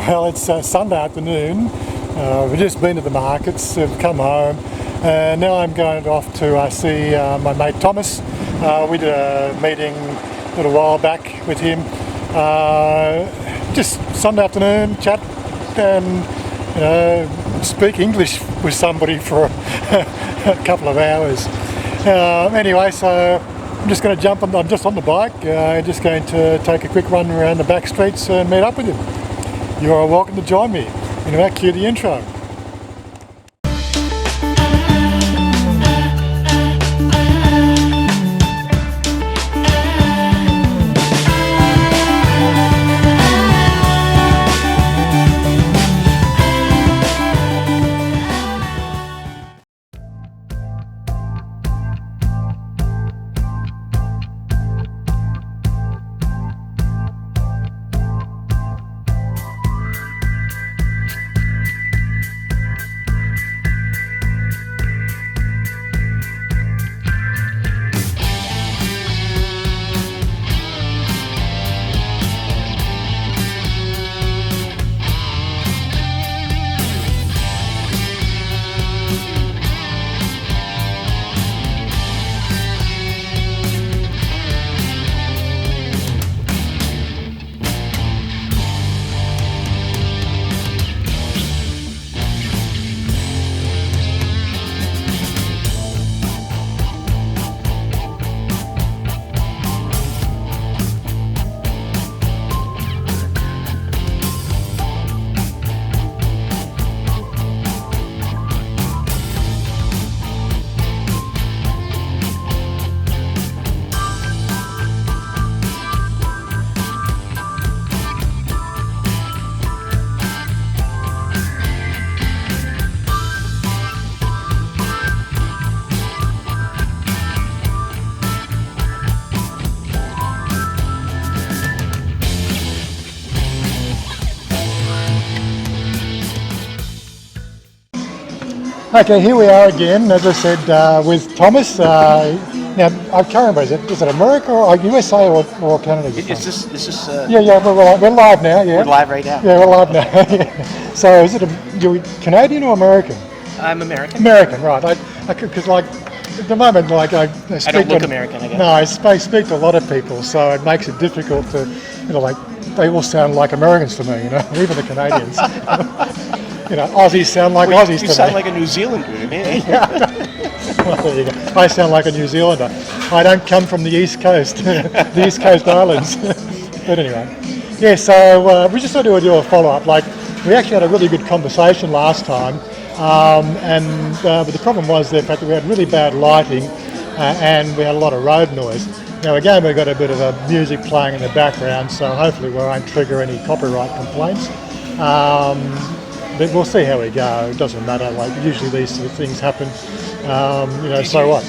Well, it's Sunday afternoon. We've just been to the markets, come home, and now I'm going off to see my mate Thomas. We did a meeting a little while back with him. Just Sunday afternoon, chat and speak English with somebody for a couple of hours. Anyway, so I'm just going to jump on. I'm just on the bike. Just going to take a quick run around the back streets and meet up with him. You are welcome to join me. Anyway, cue the intro. Okay, here we are again, as I said, with Thomas. Now, I can't remember, is it America or USA or Canada? Is this? Yeah, we're live now, yeah. We're live right now. Yeah, we're live now. Yeah. So is it you're Canadian or American? I'm American. American, right. Because like, at the moment, like I speak I don't look American, I guess. No, I speak to a lot of people, so it makes it difficult to, like, they all sound like Americans to me, even the Canadians. Aussies sound like Aussies to me. You sound like a New Zealander to me. Yeah. Well, there you go. I sound like a New Zealander. I don't come from the East Coast, the East Coast Islands. But anyway, yeah. So we just thought to do a follow-up. Like, we actually had a really good conversation last time, but the problem was the fact that we had really bad lighting and we had a lot of road noise. Now again, we've got a bit of music playing in the background, so hopefully we won't trigger any copyright complaints. But we'll see how we go. It doesn't matter. Like, usually these sort of things happen. So what?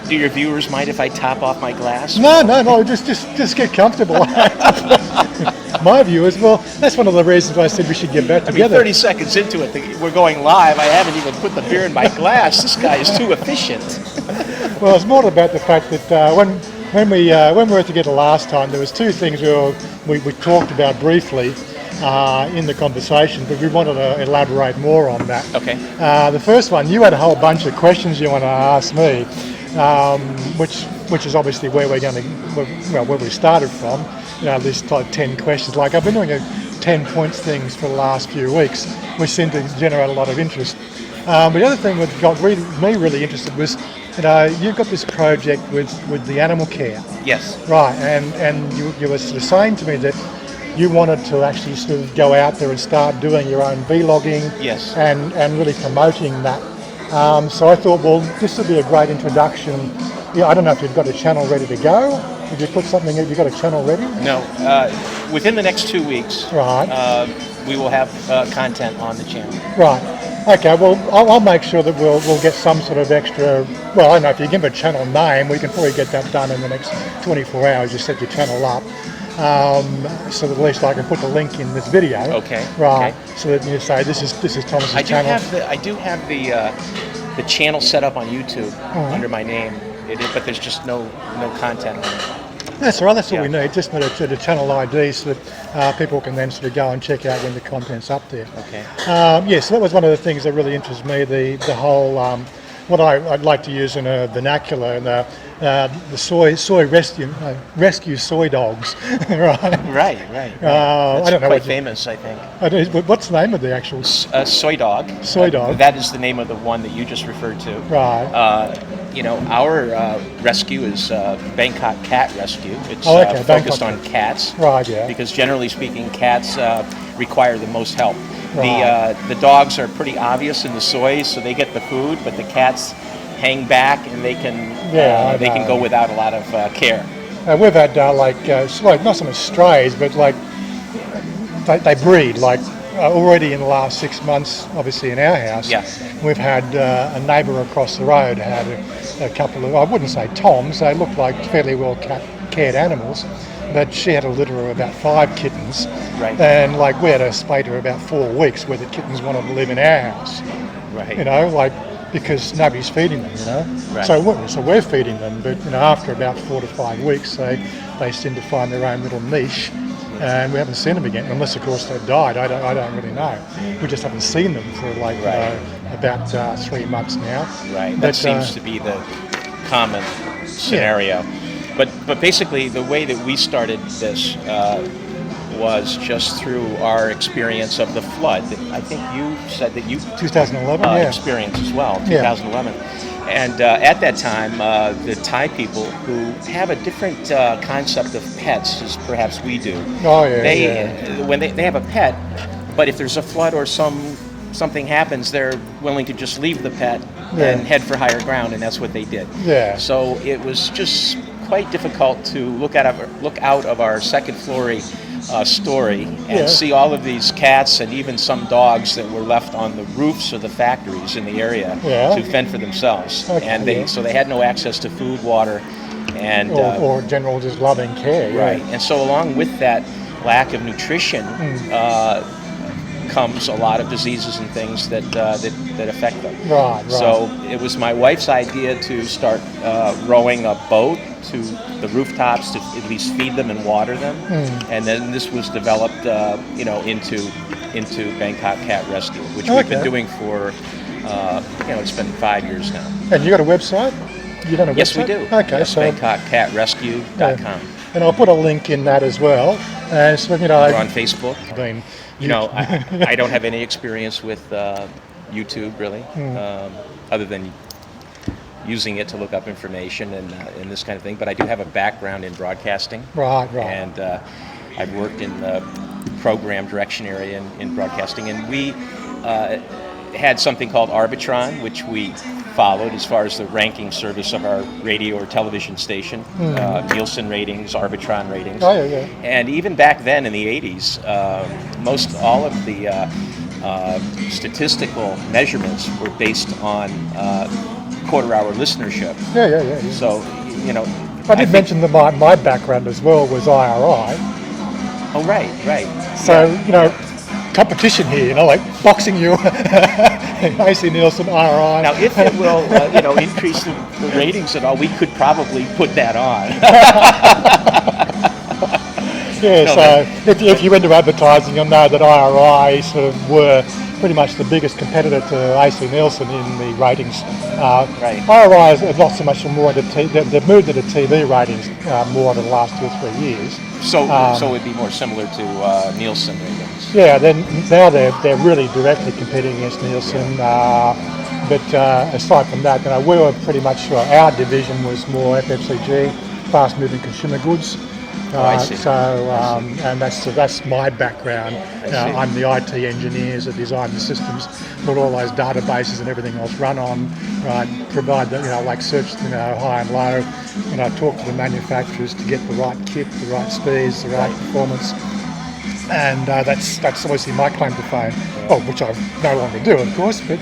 Do your viewers mind if I top off my glass? No. Just get comfortable. My viewers, well, that's one of the reasons I said we should get back together. 30 seconds into it, we're going live. I haven't even put the beer in my glass. This guy is too efficient. Well, it's more about the fact that when we were together last time, there was two things we talked about briefly. In the conversation, but we wanted to elaborate more on that. Okay. The first one, you had a whole bunch of questions you want to ask me, which is obviously where we're going to, where we started from. This like 10 questions. Like, I've been doing 10 points things for the last few weeks, which seemed to generate a lot of interest. But the other thing that got me really interested was, you've got this project with the animal care. Yes. Right, and you were sort of saying to me that you wanted to actually sort of go out there and start doing your own vlogging. Yes. And really promoting that. So I thought, well, this would be a great introduction. I don't know if you've got a channel ready to go. Did you put something, have you got a channel ready? No. Within the next 2 weeks, right. We will have content on the channel. Right. Okay, well, I'll make sure that we'll get some sort of extra, well, I don't know, if you give a channel name, we can probably get that done in the next 24 hours. You set your channel up. So that at least I can put the link in this video. Okay. Right. Okay. So that you say this is Thomas's channel. I do have the channel set up on YouTube under my name, but there's just no content on it. That's all right. That's all we Yeah. need. Just the channel ID so that people can then sort of go and check out when the content's up there. Okay. So that was one of the things that really interests me. The whole what I'd like to use in a vernacular, and the soy rescue soy dogs, right? Right. I don't know quite famous, I think. What's the name of the actual Soy dog. soy dog? That is the name of the one that you just referred to. Right. Our rescue is Bangkok Cat Rescue. It's Bangkok focused on Cat. cats. Right. Yeah. Because generally speaking, cats require the most help. Right. The dogs are pretty obvious in the soy, so they get the food, but the cats hang back and they can go without a lot of care. We've had not so much strays, but like they breed. Like already in the last 6 months, obviously in our house, Yeah. we've had a neighbour across the road had a couple of, I wouldn't say toms, they looked like fairly well cared animals, but she had a litter of about 5 kittens. Right. And like we had to spay her about 4 weeks where the kittens wanted to live in our house. Right. You know, like because nobody's feeding them, you know. Right. So we're feeding them, but after about 4 to 5 weeks, they seem to find their own little niche, and we haven't seen them again, unless of course they've died. I don't really know. We just haven't seen them for about 3 months now. Right. But, That seems to be the common scenario. But basically, the way that we started this was just through our experience of the flood. I think you said that you 2011, experienced as well, Yeah. 2011. And at that time, the Thai people who have a different concept of pets as perhaps we do. Oh yeah. When they have a pet, but if there's a flood or something happens, they're willing to just leave the pet and head for higher ground, and that's what they did. Yeah. So it was just quite difficult to look out of our second floor story and see all of these cats and even some dogs that were left on the roofs of the factories in the area to fend for themselves. Okay, And so they had no access to food, water, and or general just loving care. right. And so along with that lack of nutrition comes a lot of diseases and things that affect them. Right. So it was my wife's idea to start rowing a boat to the rooftops to at least feed them and water them, and then this was developed, into Bangkok Cat Rescue, which we've been doing for, it's been 5 years now. And you got a website? You done a website? Yes, we do. Okay, yes, so BangkokCatRescue.com. and I'll put a link in that as well. And so We're on Facebook. been I don't have any experience with YouTube really, other than using it to look up information and this kind of thing. But I do have a background in broadcasting. Right. And I've worked in the program direction area in broadcasting, and we had something called Arbitron, which we followed as far as the ranking service of our radio or television station, Nielsen ratings, Arbitron ratings. Oh, yeah. And even back then in the 80s, most all of the statistical measurements were based on quarter-hour listenership. Yeah. So, I did mention that my background as well was IRI. Oh, right. So, competition here, like boxing you, AC Nielsen, IRI. Now, if it will, increase the ratings at all, we could probably put that on. If you're into advertising, you'll know that IRI sort of were pretty much the biggest competitor to AC Nielsen in the ratings. Right. IRI is not so much more into they've moved into TV ratings more in the last 2 or 3 years. So it'd be more similar to Nielsen ratings. Yeah, then now they're really directly competing against Nielsen. But aside from that, we were pretty much our division was more FMCG, fast-moving consumer goods. I see. And that's my background. I'm the IT engineers that design the systems, put all those databases and everything else run on, right? Provide the, like search, high and low, talk to the manufacturers to get the right kit, the right speeds, the right performance. And that's obviously my claim to fame. Oh, which I no longer do, of course, but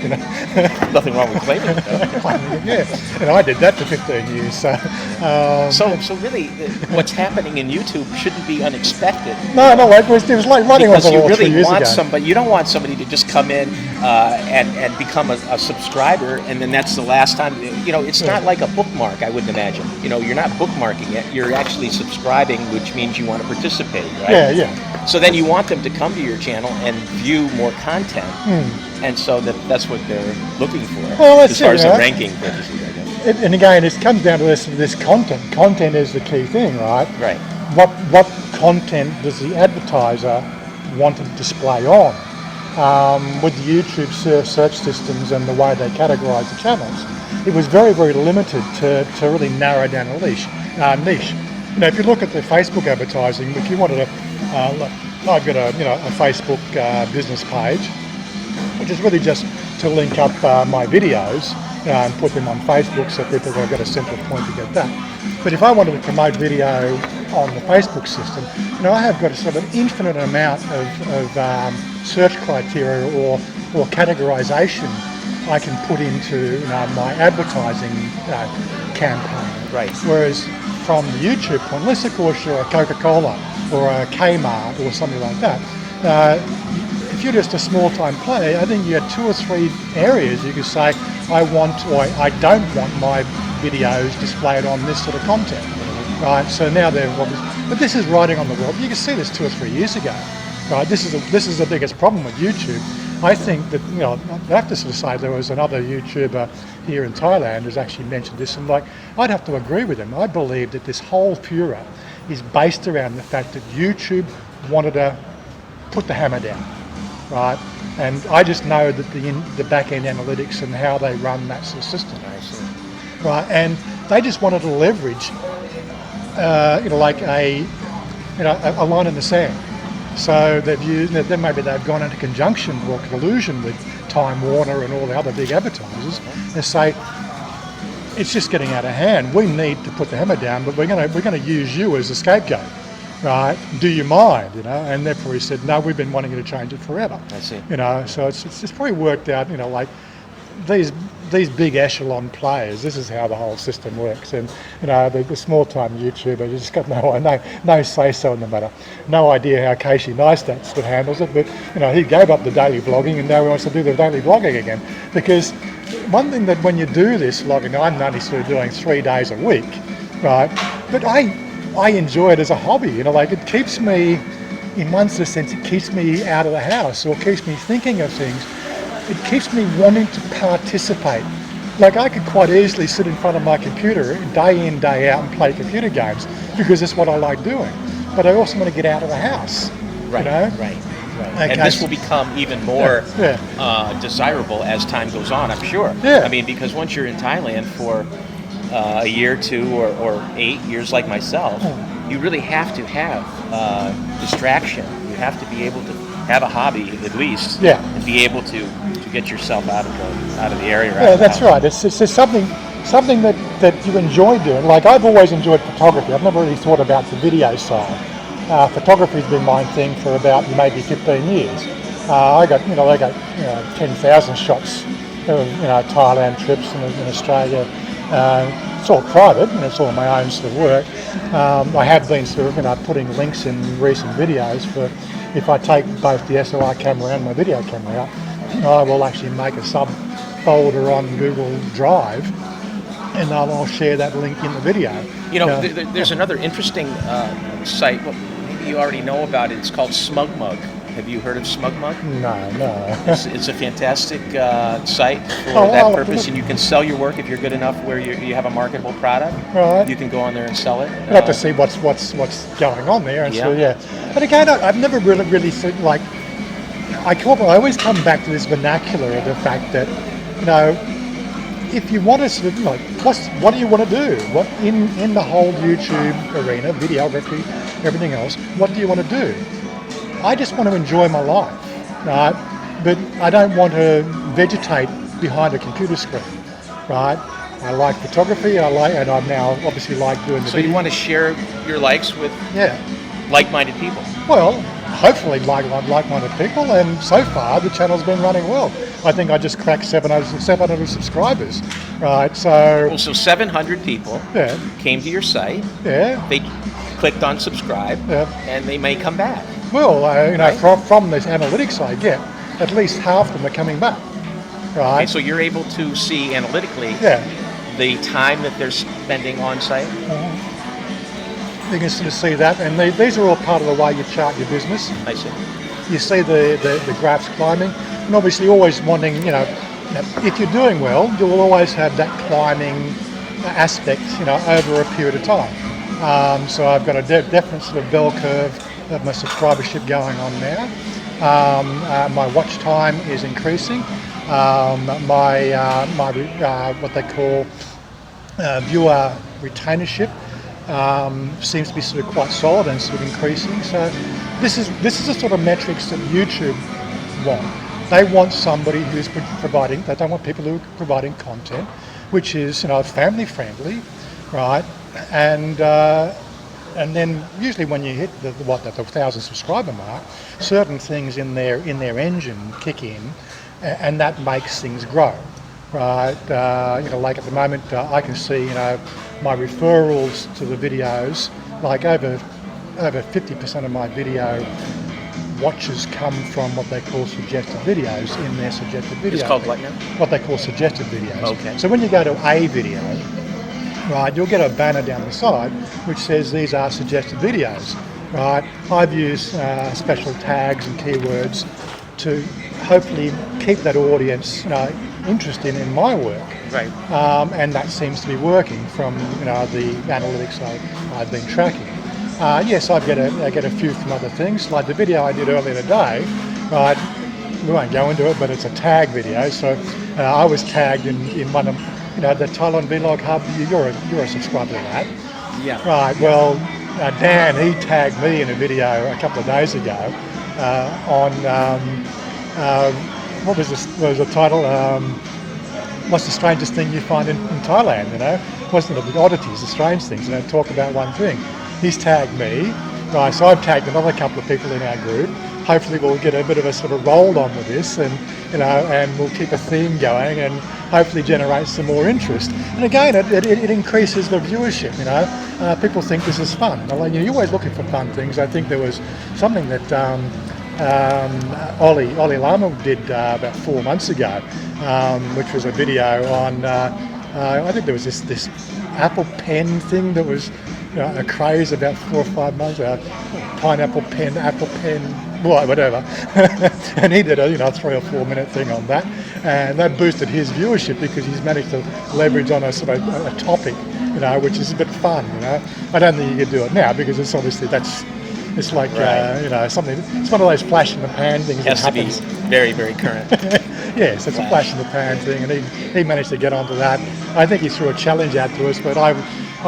Nothing wrong with claiming it, though. yeah, and I did that for 15 years. So really, what's happening in YouTube shouldn't be unexpected. no, it was like running Because on the you wall 3 really years want ago. somebody. You don't want somebody to just come in and become a subscriber, and then that's the last time. It's not like a bookmark, I wouldn't imagine. You're not bookmarking it, you're actually subscribing, which means you want to participate, right? Yeah. So then you want them to come to your channel and view more content, and so that's what they're looking for, well, as far as the ranking purposes, I guess. And again, it comes down to this content. Content is the key thing, right? Right. What content does the advertiser want to display on? With the YouTube search systems and the way they categorize the channels, it was very, very limited to really narrow down a niche. If you look at the Facebook advertising, if you wanted to, I've got a Facebook business page, which is really just to link up my videos and put them on Facebook so people have got a central point to get that. But if I wanted to promote video on the Facebook system, I have got a sort of an infinite amount of search criteria or categorization I can put into my advertising campaign. Right. Whereas from the YouTube point, unless of course you're a Coca-Cola or a Kmart or something like that, if you're just a small-time player, I think you have 2 or 3 areas you could say, I want or I don't want my videos displayed on this sort of content. Right, so now they're obviously, but this is writing on the wall. You can see this 2 or 3 years ago. Right, this is the biggest problem with YouTube. I think that I have to sort of say there was another YouTuber here in Thailand who's actually mentioned this, and I'd have to agree with him. I believe that this whole furor is based around the fact that YouTube wanted to put the hammer down, right? And I just know that the back end analytics and how they run that sort of system, right? And they just wanted to leverage, like a line in the sand. So they've used, then maybe they've gone into conjunction or collusion with Time Warner and all the other big advertisers and say, it's just getting out of hand. We need to put the hammer down, but we're going to use you as a scapegoat, right? Do you mind? And therefore he said, no, we've been wanting you to change it forever. I see. So it's probably worked out. Like these big echelon players, this is how the whole system works. And the small time YouTuber just got no say so in the matter. No idea how Casey Neistat handles it, but he gave up the daily vlogging and now he wants to do the daily vlogging again. Because one thing that when you do this vlogging, I'm only sort of doing 3 days a week, right? But I enjoy it as a hobby. It keeps me, in one sense, it keeps me out of the house or keeps me thinking of things. It keeps me wanting to participate. Like I could quite easily sit in front of my computer day in, day out and play computer games because it's what I like doing. But I also want to get out of the house. Right. Okay. And this will become even more desirable as time goes on, I'm sure. Yeah. I mean, because once you're in Thailand for a year, 2 or 8 years like myself, you really have to have distraction. You have to be able to have a hobby at least, and be able to get yourself out of the area. Yeah, that's right. It's something that you enjoy doing. Like I've always enjoyed photography. I've never really thought about the video side. Photography's been my thing for about maybe 15 years. I got 10,000 shots of Thailand trips in Australia. It's all private and it's all my own sort of work. I have been sort of putting links in recent videos for. If I take both the SLR camera and my video camera out, I will actually make a sub-folder on Google Drive and I'll share that link in the video. There's another interesting site, well, maybe you already know about it, it's called SmugMug. Have you heard of SmugMug? No. It's a fantastic site for that purpose, and you can sell your work if you're good enough where you have a marketable product. Right. You can go on there and sell it. I'd have to see what's going on there. And so, But again, I've never really seen, like, I always come back to this vernacular of the fact that, if you want to sort of, what do you want to do? What in the whole YouTube arena, videography, everything else, what do you want to do? I just want to enjoy my life, right? But I don't want to vegetate behind a computer screen, right? I like photography, and I now obviously like doing the video. So you want to share your likes with like-minded people? Well, hopefully like-minded people, and so far the channel's been running well. I think I just cracked 700 subscribers, right? So 700 people came to your site. Yeah. They clicked on subscribe, and they may come back. Well, from this analytics I get, at least half of them are coming back, right? Okay, so you're able to see analytically Yeah. the time that they're spending on site? You can sort of see that, and these are all part of the way you chart your business. I see. You see the graphs climbing, and obviously always wanting, if you're doing well, you will always have that climbing aspect, over a period of time. So I've got a definite sort of bell curve of my subscribership going on now. My watch time is increasing. My what they call viewer retainership seems to be sort of quite solid and sort of increasing. So this is the sort of metrics that YouTube want. They want somebody who's providing. They don't want people who are providing content, which is family friendly, right? And then usually when you hit the 1,000 subscriber mark, certain things in their engine kick in, and that makes things grow, right? Like at the moment, I can see my referrals to the videos, like over 50% of my video watches come from what they call suggested videos in their suggested videos. It's called what now? What they call suggested videos. Okay. So when you go to a video, right, you'll get a banner down the side which says these are suggested videos, right? I've used special tags and keywords to hopefully keep that audience interested in my work. Right. And that seems to be working from the analytics I've been tracking. Yes, I get a few from other things, like the video I did earlier today. Right, we won't go into it, but it's a tag video. So I was tagged in one of the Thailand Vlog Hub. You're a subscriber to that. Yeah. Right. Well, Dan, he tagged me in a video a couple of days ago on what was the title? What's the strangest thing you find in Thailand? Wasn't it the oddities, the strange things? Talk about one thing. He's tagged me, right? So I've tagged another couple of people in our group. Hopefully, we'll get a bit of a sort of roll on with this, and and we'll keep a theme going, and hopefully generate some more interest. And again, it increases the viewership. People think this is fun. You're always looking for fun things. I think there was something that Ollie Lama did about 4 months ago, which was a video on. I think there was this Apple Pen thing that was a craze about 4 or 5 months ago. Pineapple pen, apple pen, whatever. And he did a 3 or 4 minute thing on that, and that boosted his viewership because he's managed to leverage on a sort of a topic, which is a bit fun. I don't think you could do it now because it's obviously it's like right. Something. It's one of those flash in the pan things. It has that to happens. be very, very current. Yes, it's a flash in the pan thing, and he managed to get onto that. I think he threw a challenge out to us, but I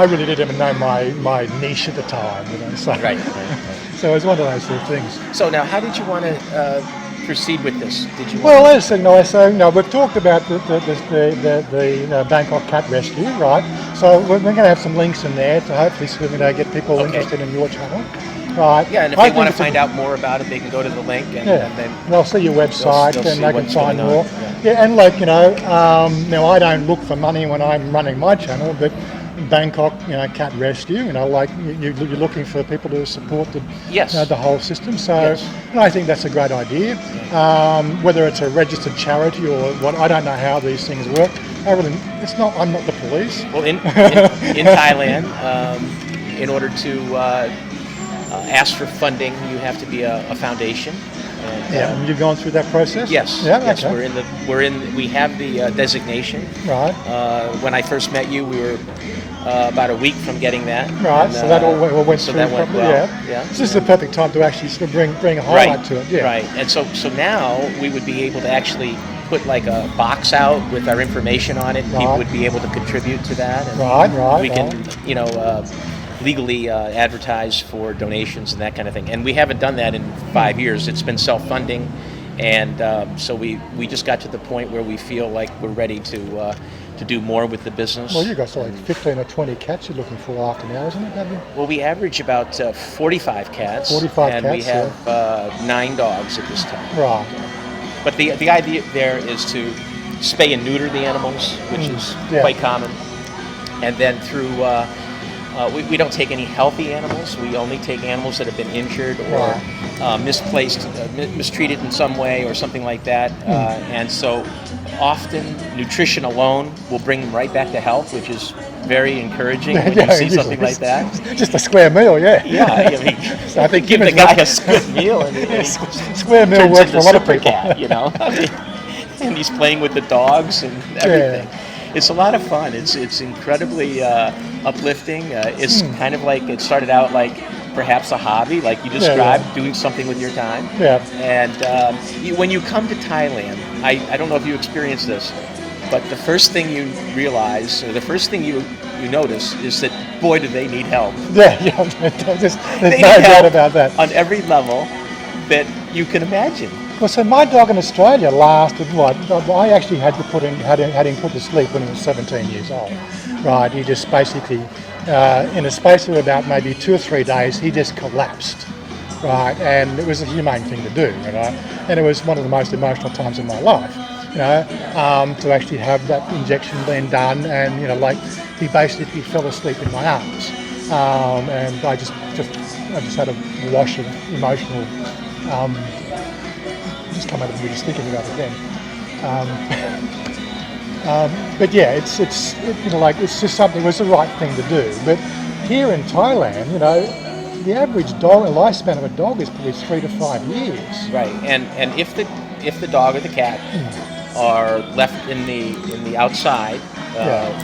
really didn't even know my niche at the time. So, Right. So it was one of those sort of things. So now, how did you want to proceed with this? Did you? Well, as we've talked about the Bangkok Cat Rescue, right? So we're going to have some links in there to hopefully sort of get people interested in your channel. Right. Yeah, and if they want to find out more about it, they can go to the link and then they'll see your website they'll and they can find more. Yeah. And now I don't look for money when I'm running my channel, but Bangkok, Cat Rescue, you're looking for people to support the whole system. So I think that's a great idea. Whether it's a registered charity or what, I don't know how these things work. I'm not the police. Well, in Thailand, in order to ask for funding, you have to be a foundation. And you've gone through that process? Yes. Yeah. Yes. Okay. We have the designation. Right. When I first met you, we were about a week from getting that. Right. And, so that all went so through that went properly. well. Yeah. This is the perfect time to actually sort of bring a highlight to it. Yeah. Right. And so now we would be able to actually put like a box out with our information on it. Right. People would be able to contribute to that. And Right. We can, legally advertise for donations and that kind of thing. And we haven't done that in 5 years. It's been self-funding, and so we just got to the point where we feel like we're ready to do more with the business. Well, you've got like 15 or 20 cats you're looking for after now, isn't it? Have you? Well, we average about 45 cats. 45 and cats, we have 9 dogs at this time. Right. But the idea there is to spay and neuter the animals, which is quite common, and then through We don't take any healthy animals. We only take animals that have been injured or misplaced, mistreated in some way or something like that. And so often nutrition alone will bring them right back to health, which is very encouraging when you see something like that. Just a square meal, yeah. Yeah, I mean, So I think give the guy a good meal and square meal turns works for into a lot of super people. cat, you know. I mean, and he's playing with the dogs and everything. It's a lot of fun. It's incredibly uplifting. It's kind of like it started out like perhaps a hobby, like you described, doing something with your time. Yeah. And when you come to Thailand, I don't know if you experienced this, but the first thing you realize, or the first thing you notice, is that boy, do they need help. Yeah. There's They no need doubt help about that. on every level that you can imagine. Well, so my dog in Australia lasted what? I actually had him put to sleep when he was 17 years old. Right, he just basically, in a space of about maybe 2 or 3 days, he just collapsed. Right, and it was a humane thing to do, you know, and it was one of the most emotional times of my life, you know, to actually have that injection being done, and you know, like he basically fell asleep in my arms, and I just had a wash of emotional. Just come out of me just thinking about it then. But yeah, it's you know, like it's just something. It was the right thing to do. But here in Thailand, you know, the average lifespan of a dog is probably 3 to 5 years. Right, and if the dog or the cat are left in the outside,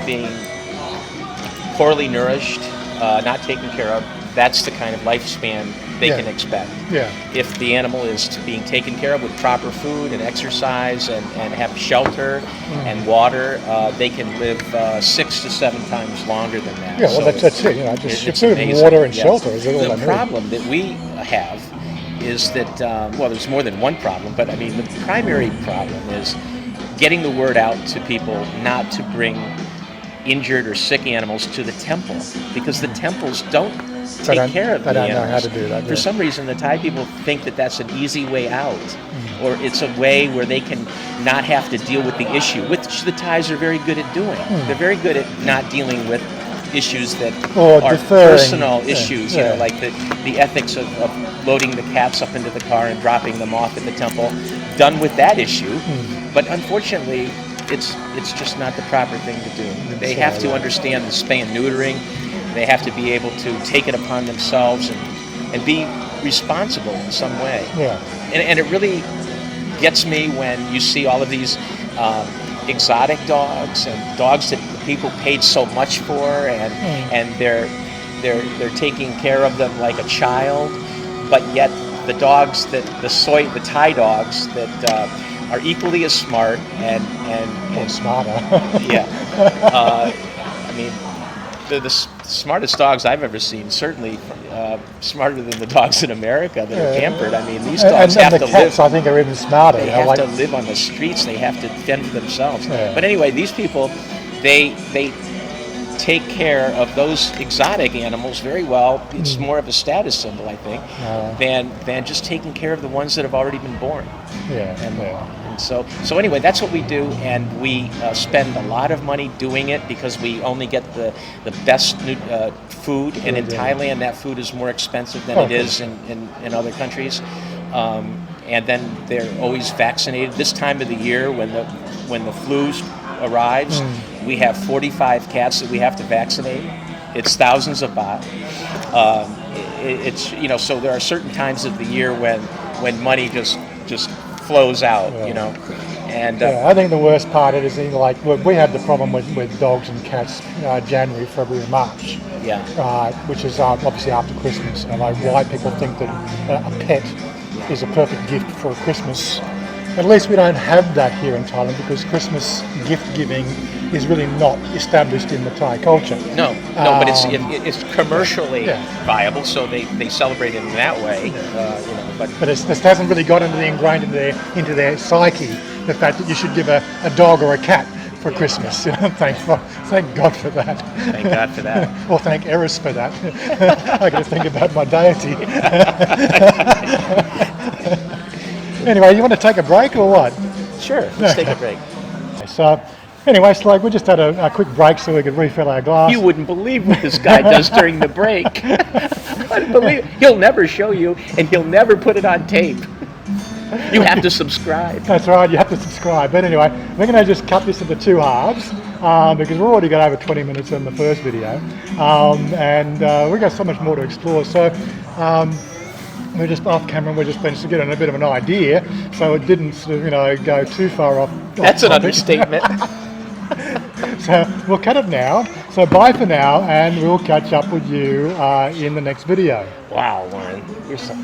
being poorly nourished, not taken care of, that's the kind of lifespan they can expect. Yeah. If the animal is being taken care of with proper food and exercise and have shelter and water, they can live 6 to 7 times longer than that. Yeah, well, So that's it. You know, just it's food, amazing. water, and Yeah. shelter is all I The need. problem that we have is that, well, there's more than one problem, but I mean, the primary problem is getting the word out to people not to bring injured or sick animals to the temple, because the temples don't take care of the animals. They don't know how to do that. For some reason, the Thai people think that that's an easy way out, or it's a way where they can not have to deal with the issue, which the Thais are very good at doing. They're very good at not dealing with issues that are personal issues, you know, like the ethics of loading the cats up into the car and dropping them off at the temple, done with that issue. But unfortunately, it's just not the proper thing to do. They have to understand the spay and neutering. They have to be able to take it upon themselves and be responsible in some way. Yeah. And it really gets me when you see all of these exotic dogs and dogs that people paid so much for, and they're taking care of them like a child, but yet the dogs the Thai dogs that are equally as smart and smarter. Yeah. I mean, the smartest dogs I've ever seen, certainly smarter than the dogs in America that are pampered. I mean, these dogs have to cats, live. I think, are even smarter. They have to live on the streets. They have to fend for themselves. Yeah. But anyway, these people, they take care of those exotic animals very well. It's more of a status symbol, I think, than just taking care of the ones that have already been born. And so anyway, that's what we do, and we spend a lot of money doing it because we only get the best food, and in Thailand that food is more expensive than it is in other countries. And then they're always vaccinated. This time of the year, when the flu arrives, we have 45 cats that we have to vaccinate. It's thousands of baht. It's, you know, so there are certain times of the year when money just flows out, you know. And I think the worst part of it is, you know, like we had the problem with dogs and cats January, February, March. Which is obviously after Christmas. And like why people think that a pet is a perfect gift for Christmas. At least we don't have that here in Thailand, because Christmas gift giving is really not established in the Thai culture. No, but it's commercially viable, so they celebrate it in that way. You know, but this hasn't really got ingrained into their psyche, the fact that you should give a dog or a cat for Christmas. You know, thank God for that. Thank God for that. Or thank Eris for that. I got to think about my deity. Anyway, you want to take a break or what? Sure, let's take a break. So Anyway, so like we just had a quick break so we could refill our glass. You wouldn't believe what this guy does during the break. Unbelievable. He'll never show you, and he'll never put it on tape. You have to subscribe. That's right, you have to subscribe. But anyway, we're going to just cut this into two halves because we've already got over 20 minutes in the first video. And we've got so much more to explore. So we're just off camera and we're just been getting a bit of an idea so it didn't sort of, go too far off. That's an topic. understatement. So we'll cut it now. So bye for now, and we'll catch up with you in the next video. Wow, Warren, you're so